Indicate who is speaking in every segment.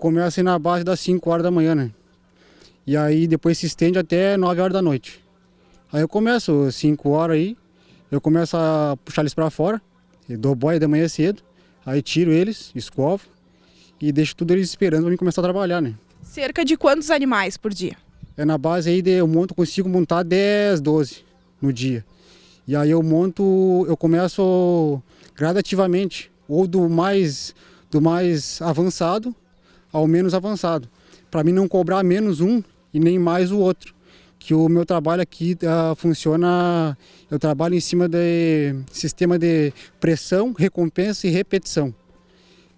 Speaker 1: Começa aí na base das 5 horas da manhã, né? E aí depois se estende até 9 horas da noite. Aí eu começo 5 horas aí, eu começo a puxar eles pra fora, eu dou boia de manhã cedo, aí tiro eles, escovo e deixo tudo eles esperando pra mim começar a trabalhar, né?
Speaker 2: Cerca de quantos animais por dia?
Speaker 1: É na base aí, consigo montar 10, 12 no dia. E aí eu começo gradativamente, ou do mais avançado ao menos avançado, para mim não cobrar menos um e nem mais o outro. Que o meu trabalho aqui funciona, eu trabalho em cima de sistema de pressão, recompensa e repetição.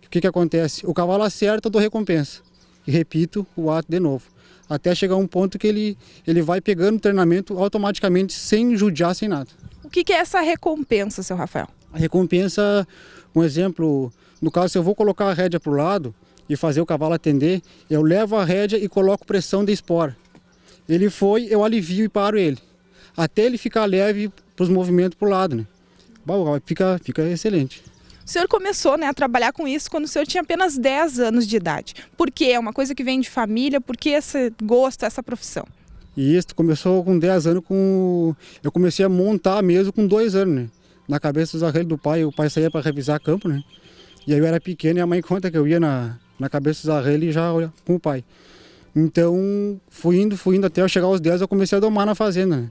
Speaker 1: O que acontece? O cavalo acerta, eu dou recompensa e repito o ato de novo. Até chegar um ponto que ele vai pegando o treinamento automaticamente, sem judiar, sem nada.
Speaker 2: O que é essa recompensa, seu Rafael?
Speaker 1: A recompensa, um exemplo, no caso, se eu vou colocar a rédea para o lado e fazer o cavalo atender, eu levo a rédea e coloco pressão de espora. Ele foi, eu alivio e paro ele. Até ele ficar leve para os movimentos para o lado, né? Fica excelente.
Speaker 2: O senhor começou, né, a trabalhar com isso quando o senhor tinha apenas 10 anos de idade. Por quê? É uma coisa que vem de família? Por que esse gosto, essa profissão?
Speaker 1: E isso começou com 10 anos, eu comecei a montar mesmo com 2 anos, né? Na cabeça dos arreios do pai, o pai saía para revisar campo, né? E aí eu era pequeno e a mãe conta que eu ia na cabeça dos arreios e já com o pai. Então, fui indo até eu chegar aos 10, eu comecei a domar na fazenda, né?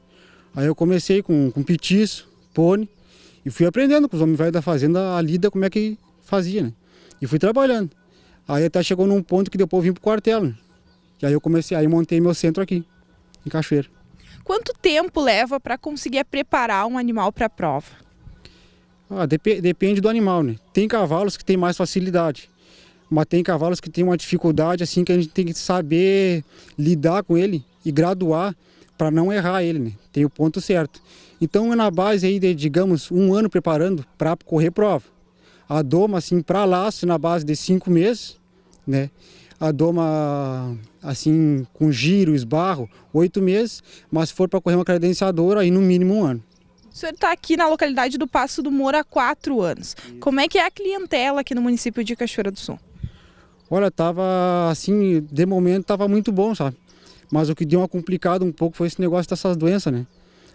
Speaker 1: Aí eu comecei com petiço, pônei, e fui aprendendo com os homens velhos da fazenda a lida, como é que fazia, né? E fui trabalhando. Aí até chegou num ponto que depois eu vim pro quartel, né? E aí montei meu centro aqui, em Cachoeira.
Speaker 2: Quanto tempo leva para conseguir preparar um animal para a prova?
Speaker 1: Depende do animal, né? Tem cavalos que têm mais facilidade, mas tem cavalos que têm uma dificuldade assim que a gente tem que saber lidar com ele e graduar para não errar ele, né? Tem o ponto certo. Então é na base aí de, digamos, 1 ano preparando para correr prova. A doma assim para laço na base de 5 meses, né? A doma assim com giro, esbarro, 8 meses, mas se for para correr uma credenciadora aí no mínimo 1 ano.
Speaker 2: O senhor está aqui na localidade do Passo do Moura há 4 anos. Como é que é a clientela aqui no município de Cachoeira do Sul?
Speaker 1: Olha, tava assim, de momento tava muito bom, sabe? Mas o que deu uma complicada um pouco foi esse negócio dessas doenças, né?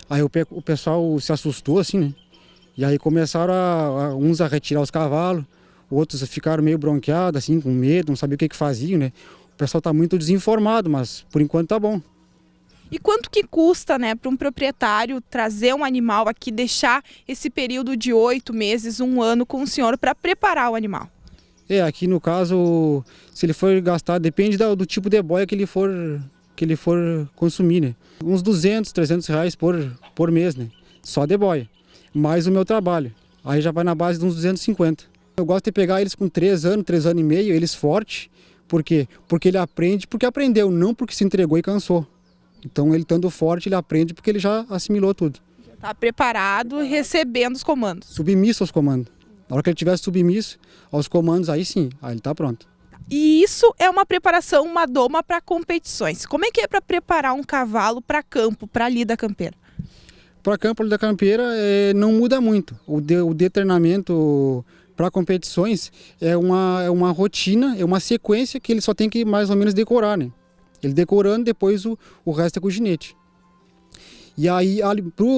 Speaker 1: Aí o pessoal se assustou, assim, né? E aí começaram uns a retirar os cavalos, outros ficaram meio bronqueados, assim, com medo, não sabiam o que faziam, né? O pessoal tá muito desinformado, mas por enquanto tá bom.
Speaker 2: E quanto que custa, né, para um proprietário trazer um animal aqui, deixar esse período de 8 meses, 1 ano com o senhor para preparar o animal?
Speaker 1: Aqui no caso, se ele for gastar, depende do tipo de boia que ele for consumir, né? Uns 200, 300 reais por mês, né? Só de boia. Mais o meu trabalho. Aí já vai na base de uns 250. Eu gosto de pegar eles com 3 anos, 3 anos e meio, eles fortes. Por quê? Porque ele aprende porque aprendeu, não porque se entregou e cansou. Então ele estando forte, ele aprende porque ele já assimilou tudo.
Speaker 2: Já está preparado, recebendo os comandos.
Speaker 1: Submisso aos comandos. Na hora que ele estiver submisso aos comandos, aí sim, aí ele está pronto.
Speaker 2: E isso é uma preparação, uma doma para competições. Como é que é para preparar um cavalo para campo, para a lida campeira?
Speaker 1: Para campo da campeira não muda muito. O de treinamento para competições é uma rotina, é uma sequência que ele só tem que mais ou menos decorar, né? Ele decorando, depois o resto é com o ginete. E aí,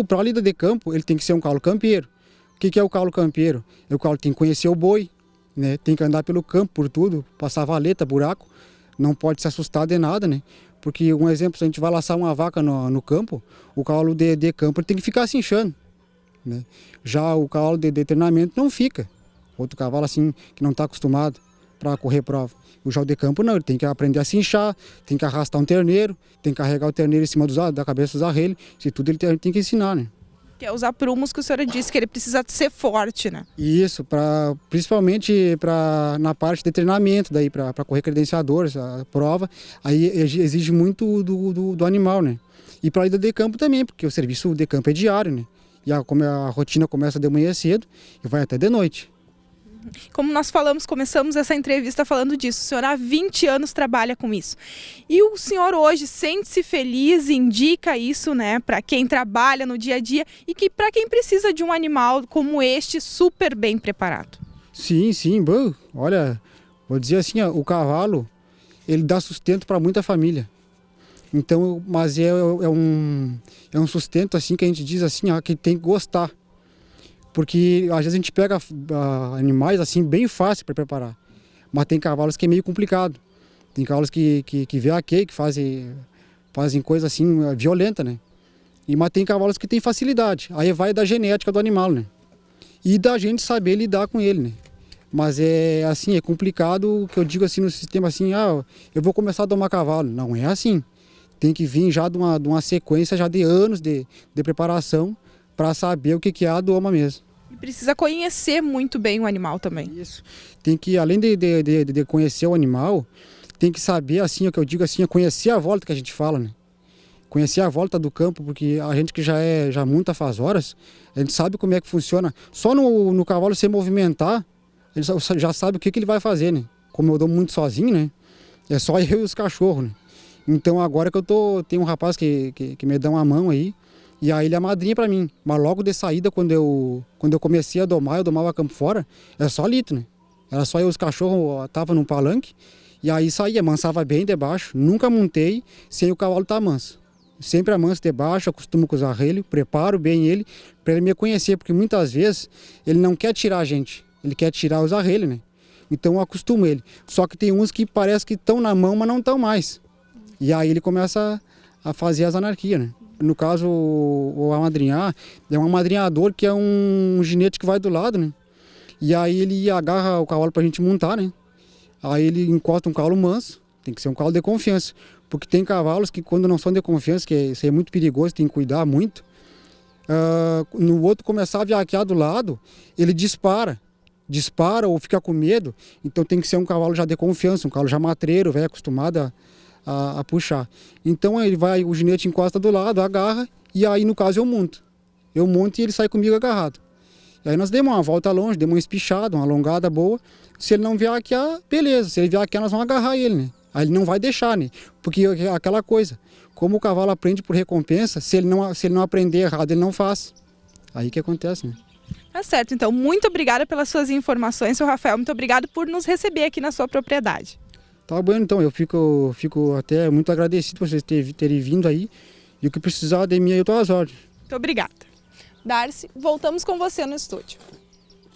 Speaker 1: para a lida de campo, ele tem que ser um cavalo campeiro. O que é o cavalo campeiro? O cavalo tem que conhecer o boi, né? Tem que andar pelo campo, por tudo, passar valeta, buraco. Não pode se assustar de nada, né? Porque, um exemplo, se a gente vai laçar uma vaca no campo, o cavalo de campo ele tem que ficar se inchando, né? Já o cavalo de treinamento não fica. Outro cavalo assim, que não está acostumado para correr prova. O já de campo não, ele tem que aprender a se inchar, tem que arrastar um terneiro, tem que carregar o terneiro em cima da cabeça dos arreios, isso tudo ele tem que ensinar, né?
Speaker 2: Que é usar prumos, que a senhora disse que ele precisa ser forte, né?
Speaker 1: Isso, principalmente na parte de treinamento, daí para correr credenciadores, a prova, aí exige muito do animal, né? E para a lida de campo também, porque o serviço de campo é diário, né? E a rotina começa de manhã cedo e vai até de noite.
Speaker 2: Como nós começamos essa entrevista falando disso, o senhor há 20 anos trabalha com isso. E o senhor hoje sente-se feliz, indica isso, né, para quem trabalha no dia a dia e que para quem precisa de um animal como este, super bem preparado.
Speaker 1: Sim, bom, olha, vou dizer assim, ó, o cavalo, ele dá sustento para muita família. Então, mas é um sustento assim que a gente diz assim, que tem que gostar. Porque às vezes a gente pega animais assim bem fácil para preparar. Mas tem cavalos que é meio complicado. Tem cavalos que veaqueiam, que fazem coisa assim violenta, né? Mas tem cavalos que tem facilidade. Aí vai da genética do animal, né? E da gente saber lidar com ele, né? Mas é assim, é complicado que eu digo assim no sistema assim, eu vou começar a domar cavalo. Não é assim. Tem que vir já de uma sequência já de anos de preparação para saber o que é a doma mesmo.
Speaker 2: E precisa conhecer muito bem o animal também.
Speaker 1: Isso. Tem que, além de conhecer o animal, tem que saber, assim, o que eu digo assim, conhecer a volta que a gente fala, né? Conhecer a volta do campo, porque a gente que já monta faz horas, a gente sabe como é que funciona. Só no cavalo se movimentar, ele já sabe o que ele vai fazer, né? Como eu dou muito sozinho, né? É só eu e os cachorros, né? Então agora que tem um rapaz que me dá uma mão aí, e aí ele é madrinha para mim. Mas logo de saída, quando eu comecei a domar, eu domava campo fora, era só lito, né? Era só eu e os cachorros, tava num palanque, e aí saía, mansava bem debaixo. Nunca montei sem o cavalo estar manso. Sempre amanso debaixo, acostumo com os arrelhos, preparo bem ele, para ele me conhecer, porque muitas vezes ele não quer tirar a gente, ele quer tirar os arrelhos, né? Então eu acostumo ele. Só que tem uns que parece que estão na mão, mas não estão mais. E aí ele começa a fazer as anarquias, né? No caso, o amadrinhar, é um amadrinhador que é um ginete que vai do lado, né? E aí ele agarra o cavalo pra gente montar, né? Aí ele encosta um cavalo manso, tem que ser um cavalo de confiança. Porque tem cavalos que quando não são de confiança, que isso é muito perigoso, tem que cuidar muito. No outro começar a viaquear do lado, ele dispara ou fica com medo. Então tem que ser um cavalo já de confiança, um cavalo já matreiro, velho, acostumado a puxar. Então o ginete encosta do lado, agarra, e aí no caso eu monto. Eu monto e ele sai comigo agarrado. E aí nós demos uma volta longe, demos uma espichada, uma alongada boa. Se ele não viaquear, beleza. Se ele viaquear, nós vamos agarrar ele, né? Aí ele não vai deixar, né? Porque aquela coisa, como o cavalo aprende por recompensa, se ele não aprender errado, ele não faz. Aí que acontece, né?
Speaker 2: Tá certo, então muito obrigada pelas suas informações, seu Rafael. Muito obrigado por nos receber aqui na sua propriedade.
Speaker 1: Tá bom, então, eu fico até muito agradecido por vocês terem vindo aí. E o que precisar de mim, eu estou às ordens.
Speaker 2: Muito obrigada. Darcy, voltamos com você no estúdio.